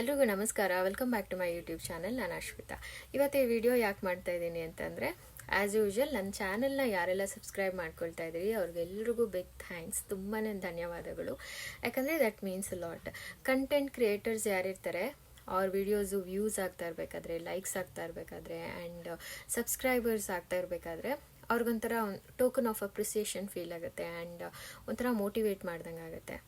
ಎಲ್ರಿಗೂ ನಮಸ್ಕಾರ. Welcome back to my YouTube channel. ನಾನು ಅಶ್ವಿತಾ. ಇವತ್ತು ಈ ವಿಡಿಯೋ ಯಾಕೆ ಮಾಡ್ತಾ ಇದ್ದೀನಿ ಅಂತಂದರೆ, ಆ್ಯಸ್ ಯೂಶುವಲ್ ನನ್ನ ಚಾನಲ್ನ ಯಾರೆಲ್ಲ ಸಬ್ಸ್ಕ್ರೈಬ್ ಮಾಡ್ಕೊಳ್ತಾ ಇದ್ದೀರಿ ಅವ್ರಿಗೆಲ್ರಿಗೂ ಬಿಗ್ ಥ್ಯಾಂಕ್ಸ್, ತುಂಬಾ ಧನ್ಯವಾದಗಳು. ಯಾಕಂದರೆ that means a lot. Content creators ಯಾರಿರ್ತಾರೆ ಅವ್ರ ವಿಡಿಯೋಸು ವ್ಯೂಸ್ ಆಗ್ತಾ ಇರಬೇಕಾದ್ರೆ, ಲೈಕ್ಸ್ ಆಗ್ತಾ ಇರಬೇಕಾದ್ರೆ ಆ್ಯಂಡ್ ಸಬ್ಸ್ಕ್ರೈಬರ್ಸ್ ಆಗ್ತಾ ಇರಬೇಕಾದ್ರೆ ಅವ್ರಿಗೊಂಥರ ಟೋಕನ್ ಆಫ್ ಅಪ್ರಿಸಿಯೇಷನ್ ಫೀಲ್ ಆಗುತ್ತೆ ಆ್ಯಂಡ್ ಒಂಥರ ಮೋಟಿವೇಟ್ ಮಾಡ್ದಂಗೆ ಆಗುತ್ತೆ.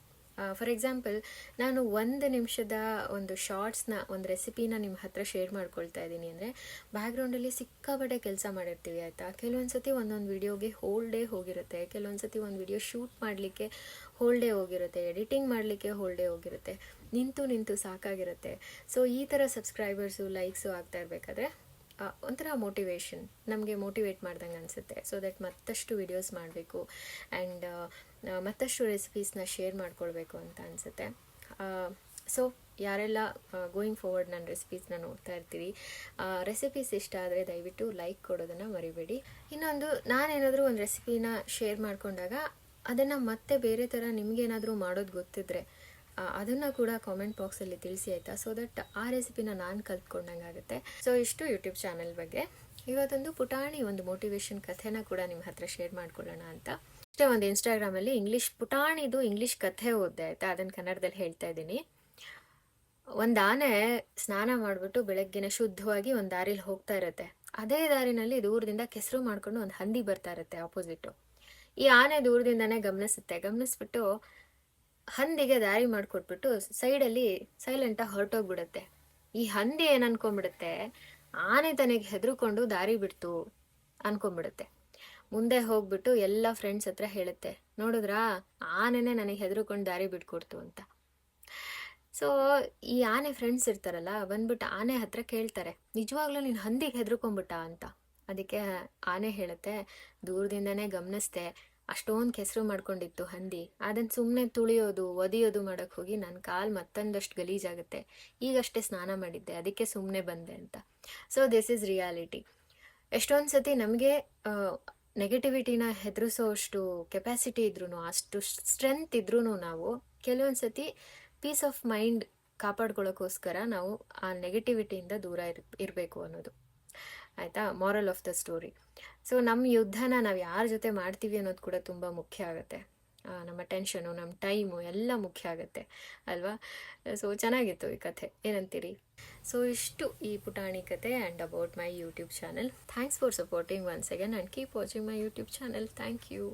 ಫಾರ್ ಎಕ್ಸಾಂಪಲ್, ನಾನು 1 ನಿಮಿಷದ ಒಂದು ಶಾರ್ಟ್ಸ್ನ, ಒಂದು ರೆಸಿಪಿನ ನಿಮ್ಮ ಹತ್ರ ಶೇರ್ ಮಾಡ್ಕೊಳ್ತಾ ಇದ್ದೀನಿ ಅಂದರೆ, ಬ್ಯಾಕ್ಗ್ರೌಂಡಲ್ಲಿ ಸಿಕ್ಕಾಪಟ್ಟೆ ಕೆಲಸ ಮಾಡಿರ್ತೀವಿ ಆಯಿತಾ. ಕೆಲವೊಂದು ಸತಿ ಒಂದೊಂದು ವಿಡಿಯೋಗೆ ಹೋಲ್ ಡೇ ಹೋಗಿರುತ್ತೆ, ಕೆಲವೊಂದು ಸತಿ ಒಂದು ವಿಡಿಯೋ ಶೂಟ್ ಮಾಡಲಿಕ್ಕೆ ಹೋಲ್ ಡೇ ಹೋಗಿರುತ್ತೆ, ಎಡಿಟಿಂಗ್ ಮಾಡಲಿಕ್ಕೆ ಹೋಲ್ ಡೇ ಹೋಗಿರುತ್ತೆ, ನಿಂತು ಸಾಕಾಗಿರುತ್ತೆ. ಸೊ ಈ ಥರ ಸಬ್ಸ್ಕ್ರೈಬರ್ಸು ಲೈಕ್ಸು ಆಗ್ತಾ ಇರಬೇಕಾದ್ರೆ ಒಂಥರ ಮೋಟಿವೇಶನ್, ನಮಗೆ ಮೋಟಿವೇಟ್ ಮಾಡ್ದಂಗೆ ಅನಿಸುತ್ತೆ. ಸೊ ದಟ್ ಮತ್ತಷ್ಟು ವಿಡಿಯೋಸ್ ಮಾಡಬೇಕು ಆ್ಯಂಡ್ ಮತ್ತಷ್ಟು ರೆಸಿಪೀಸ್ನ ಶೇರ್ ಮಾಡ್ಕೊಳ್ಬೇಕು ಅಂತ ಅನಿಸುತ್ತೆ. ಸೊ ಯಾರೆಲ್ಲ ಗೋಯಿಂಗ್ ಫಾರ್ವರ್ಡ್ ನನ್ನ ರೆಸಿಪೀಸ್ನ ನೋಡ್ತಾ ಇರ್ತೀರಿ, ರೆಸಿಪೀಸ್ ಇಷ್ಟ ಆದರೆ ದಯವಿಟ್ಟು ಲೈಕ್ ಕೊಡೋದನ್ನು ಮರಿಬೇಡಿ. ಇನ್ನೊಂದು, ನಾನೇನಾದರೂ ಒಂದು ರೆಸಿಪಿನ ಶೇರ್ ಮಾಡಿಕೊಂಡಾಗ ಅದನ್ನು ಮತ್ತೆ ಬೇರೆ ಥರ ನಿಮಗೇನಾದರೂ ಮಾಡೋದು ಗೊತ್ತಿದ್ರೆ ಅದನ್ನು ಕೂಡ ಕಾಮೆಂಟ್ ಬಾಕ್ಸಲ್ಲಿ ತಿಳಿಸಿ ಆಯಿತಾ. ಸೊ ದಟ್ ಆ ರೆಸಿಪಿನ ನಾನು ಕಲ್ತ್ಕೊಂಡಂಗೆ ಆಗುತ್ತೆ. ಸೊ ಇಷ್ಟು ಯೂಟ್ಯೂಬ್ ಚಾನಲ್ ಬಗ್ಗೆ. ಇವತ್ತೊಂದು ಪುಟಾಣಿ ಒಂದು ಮೋಟಿವೇಶನ್ ಕಥೆನ ಕೂಡ ನಿಮ್ಮ ಹತ್ರ ಶೇರ್ ಮಾಡ್ಕೊಳ್ಳೋಣ ಅಂತ. ಅಷ್ಟೇ, ಒಂದು ಇನ್ಸ್ಟಾಗ್ರಾಮಲ್ಲಿ ಪುಟಾಣಿದು ಇಂಗ್ಲೀಷ್ ಕಥೆ ಓದಿದೆ ಆಯಿತಾ. ಅದನ್ನು ಕನ್ನಡದಲ್ಲಿ ಹೇಳ್ತಾ ಇದ್ದೀನಿ. ಒಂದು ಆನೆ ಸ್ನಾನ ಮಾಡಿಬಿಟ್ಟು ಬೆಳಗ್ಗಿನ ಶುದ್ಧವಾಗಿ ಒಂದು ದಾರಿಲಿ ಹೋಗ್ತಾ ಇರುತ್ತೆ. ಅದೇ ದಾರಿನಲ್ಲಿ ದೂರದಿಂದ ಕೆಸರು ಮಾಡ್ಕೊಂಡು ಒಂದು ಹಂದಿ ಬರ್ತಾ ಇರುತ್ತೆ ಆಪೋಸಿಟ್ಟು. ಈ ಆನೆ ದೂರದಿಂದನೇ ಗಮನಿಸ್ಬಿಟ್ಟು ಹಂದಿಗೆ ದಾರಿ ಮಾಡಿಕೊಟ್ಬಿಟ್ಟು ಸೈಡಲ್ಲಿ ಸೈಲೆಂಟಾಗಿ ಹೊರಟೋಗ್ಬಿಡುತ್ತೆ. ಈ ಹಂದಿ ಏನು ಅನ್ಕೊಂಡ್ಬಿಡುತ್ತೆ, ಆನೆ ತನಗೆ ಹೆದರ್ಕೊಂಡು ದಾರಿ ಬಿಡ್ತು ಅನ್ಕೊಂಡ್ಬಿಡುತ್ತೆ. ಮುಂದೆ ಹೋಗ್ಬಿಟ್ಟು ಎಲ್ಲ ಫ್ರೆಂಡ್ಸ್ ಹತ್ರ ಹೇಳುತ್ತೆ, ನೋಡಿದ್ರಾ, ಆನೆನೇ ನನಗೆ ಹೆದರ್ಕೊಂಡು ದಾರಿ ಬಿಟ್ಕೊಡ್ತು ಅಂತ. ಸೊ ಈ ಆನೆ ಫ್ರೆಂಡ್ಸ್ ಇರ್ತಾರಲ್ಲ, ಬಂದ್ಬಿಟ್ಟು ಆನೆ ಹತ್ರ ಕೇಳ್ತಾರೆ, ನಿಜವಾಗ್ಲೂ ನೀನು ಹಂದಿಗೆ ಹೆದರ್ಕೊಂಡ್ಬಿಟ್ಟ ಅಂತ. ಅದಕ್ಕೆ ಆನೆ ಹೇಳುತ್ತೆ, ದೂರದಿಂದನೇ ಗಮನಿಸ್ದೆ, ಅಷ್ಟೊಂದು ಕೆಸರು ಮಾಡ್ಕೊಂಡಿತ್ತು ಹಂದಿ, ಅದನ್ನು ಸುಮ್ಮನೆ ತುಳಿಯೋದು ಒದಿಯೋದು ಮಾಡೋಕ್ಕೆ ಹೋಗಿ ನನ್ನ ಕಾಲು ಮತ್ತೊಂದಷ್ಟು ಗಲೀಜಾಗುತ್ತೆ, ಈಗಷ್ಟೇ ಸ್ನಾನ ಮಾಡಿದ್ದೆ, ಅದಕ್ಕೆ ಸುಮ್ಮನೆ ಬಂದೆ ಅಂತ. So this is reality. ಎಷ್ಟೊಂದು ಸತಿ ನಮಗೆ ನೆಗೆಟಿವಿಟಿನ ಹೆದರಿಸೋಷ್ಟು ಕೆಪಾಸಿಟಿ ಇದ್ರೂ, ಅಷ್ಟು ಸ್ಟ್ರೆಂತ್ ಇದ್ರೂ ನಾವು ಕೆಲವೊಂದು ಸತಿ ಪೀಸ್ ಆಫ್ ಮೈಂಡ್ ಕಾಪಾಡ್ಕೊಳ್ಳೋಕ್ಕೋಸ್ಕರ ನಾವು ಆ ನೆಗೆಟಿವಿಟಿಯಿಂದ ದೂರ ಇರಬೇಕು ಅನ್ನೋದು ಆಯಿತಾ. Moral of the story. So ನಮ್ಮ ಯುದ್ಧನ ನಾವು ಯಾರ ಜೊತೆ ಮಾಡ್ತೀವಿ ಅನ್ನೋದು ಕೂಡ ತುಂಬ ಮುಖ್ಯ ಆಗುತ್ತೆ. ನಮ್ಮ ಟೆನ್ಷನು, ನಮ್ಮ ಟೈಮು ಎಲ್ಲ ಮುಖ್ಯ ಆಗುತ್ತೆ ಅಲ್ವಾ. ಸೊ ಚೆನ್ನಾಗಿತ್ತು ಈ ಕಥೆ, ಏನಂತೀರಿ? ಸೊ ಇಷ್ಟು ಈ ಪುಟಾಣಿ ಕಥೆ and about my YouTube channel. Thanks for supporting once again and keep watching my YouTube channel. Thank you.